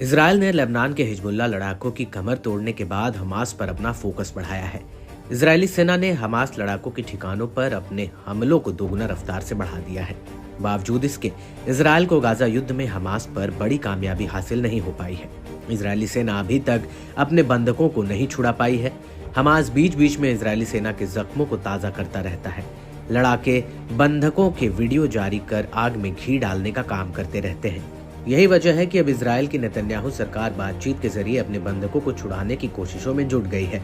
Israel ने Lebanon के Hezbollah लड़ाकों की कमर तोड़ने के बाद हमास पर अपना फोकस बढ़ाया है। इजरायली सेना ने हमास लड़ाकों के ठिकानों पर अपने हमलों को दोगुना रफ्तार से बढ़ा दिया है। बावजूद इसके इसराइल को गाजा युद्ध में हमास पर बड़ी कामयाबी हासिल नहीं हो पाई है। इजरायली सेना अभी तक अपने बंधकों को नहीं छुड़ा पाई है। हमास बीच बीच में इजरायली सेना के जख्मों को ताजा करता रहता है। लड़ाके बंधकों के वीडियो जारी कर आग में घी डालने का काम करते रहते हैं। यही वजह है कि अब इजराइल की नेतन्याहू सरकार बातचीत के जरिए अपने बंधकों को छुड़ाने की कोशिशों में जुट गई है।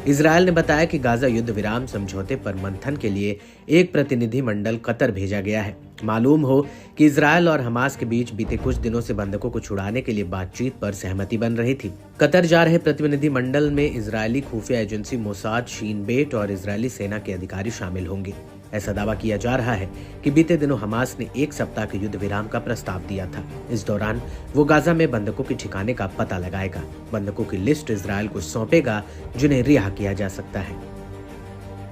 इजराइल ने बताया कि गाजा युद्ध विराम समझौते पर मंथन के लिए एक प्रतिनिधि मंडल कतर भेजा गया है। मालूम हो कि इजराइल और हमास के बीच बीते कुछ दिनों से बंधकों को छुड़ाने के लिए बातचीत पर सहमति बन रही थी। कतर जा रहे प्रतिनिधि मंडल में इजरायली खुफिया एजेंसी मोसाद, शीन बेट और इजरायली सेना के अधिकारी शामिल होंगे। ऐसा दावा किया जा रहा है कि बीते दिनों हमास ने एक सप्ताह के युद्ध विराम का प्रस्ताव दिया था। इस दौरान वो गाजा में बंधकों के ठिकाने का पता लगाएगा। बंधकों की लिस्ट इजराइल को सौंपेगा जिन्हें रिहा किया जा सकता है।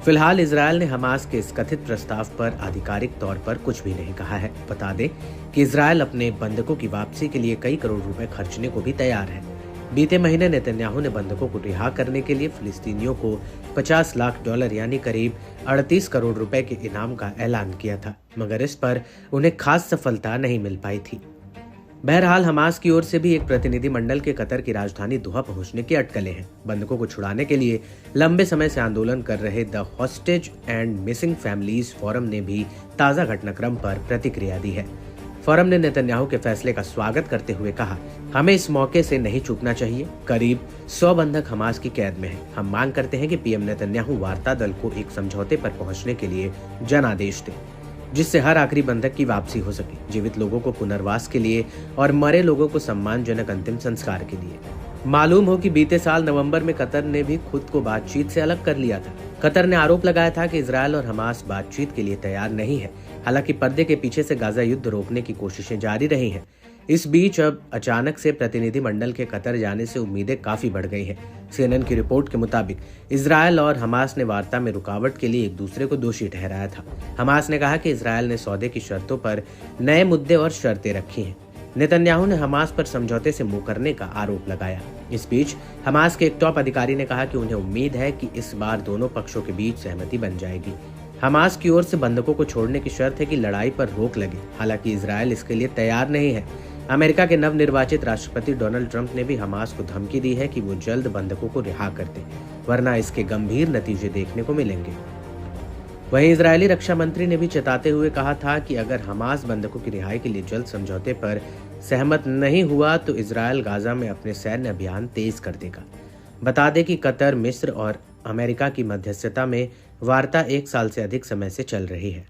फिलहाल इजराइल ने हमास के इस कथित प्रस्ताव पर आधिकारिक तौर पर कुछ भी नहीं कहा है। बता दें कि इजराइल अपने बंधकों की वापसी के लिए कई करोड़ रुपए खर्चने को भी तैयार है। बीते महीने नेतन्याहू ने बंधकों को रिहा करने के लिए फिलिस्तीनियों को $50 लाख यानी करीब 38 करोड़ रुपए के इनाम का ऐलान किया था, मगर इस पर उन्हें खास सफलता नहीं मिल पाई थी। बहरहाल हमास की ओर से भी एक प्रतिनिधि मंडल के कतर की राजधानी दोहा पहुंचने की अटकलें हैं। बंधकों को छुड़ाने के लिए लंबे समय से आंदोलन कर रहे the hostage and missing families forum ने भी ताजा घटनाक्रम पर प्रतिक्रिया दी है। फोरम ने नेतन्याहू के फैसले का स्वागत करते हुए कहा, हमें इस मौके से नहीं चूकना चाहिए। करीब 100 बंधक हमास की कैद में हैं। हम मांग करते हैं कि पीएम नेतन्याहू वार्ता दल को एक समझौते पर पहुंचने के लिए जनादेश दें, जिससे हर आखिरी बंधक की वापसी हो सके, जीवित लोगों को पुनर्वास के लिए और मरे लोगों को सम्मानजनक अंतिम संस्कार के लिए। मालूम हो कि बीते साल नवंबर में कतर ने भी खुद को बातचीत से अलग कर लिया था। कतर ने आरोप लगाया था कि इजराइल और हमास बातचीत के लिए तैयार नहीं है। हालांकि पर्दे के पीछे से गाजा युद्ध रोकने की कोशिशें जारी रही हैं। इस बीच अब अचानक से प्रतिनिधि मंडल के कतर जाने से उम्मीदें काफी बढ़ गई हैं। सीएनएन की रिपोर्ट के मुताबिक इजराइल और हमास ने वार्ता में रुकावट के लिए एक दूसरे को दोषी ठहराया था। हमास ने कहा कि इजराइल ने सौदे की शर्तों पर नए मुद्दे और शर्तें रखी हैं। नेतन्याहू ने हमास पर समझौते से मुंह करने का आरोप लगाया। इस बीच हमास के एक टॉप अधिकारी ने कहा कि उन्हें उम्मीद है कि इस बार दोनों पक्षों के बीच सहमति बन जाएगी। हमास की ओर से बंधकों को छोड़ने की शर्त है कि लड़ाई पर रोक लगे। हालांकि इजराइल इसके लिए तैयार नहीं है। अमेरिका के नवनिर्वाचित राष्ट्रपति डोनाल्ड ट्रंप ने भी हमास को धमकी दी है कि वो जल्द बंधकों को रिहा कर दे, वरना इसके गंभीर नतीजे देखने को मिलेंगे। वहीं इजरायली रक्षा मंत्री ने भी चेताते हुए कहा था कि अगर हमास बंधकों की रिहाई के लिए जल्द समझौते पर सहमत नहीं हुआ तो इजराइल गाजा में अपने सैन्य अभियान तेज कर देगा। बता दें कि कतर, मिस्र और अमेरिका की मध्यस्थता में वार्ता 1 साल से अधिक समय से चल रही है।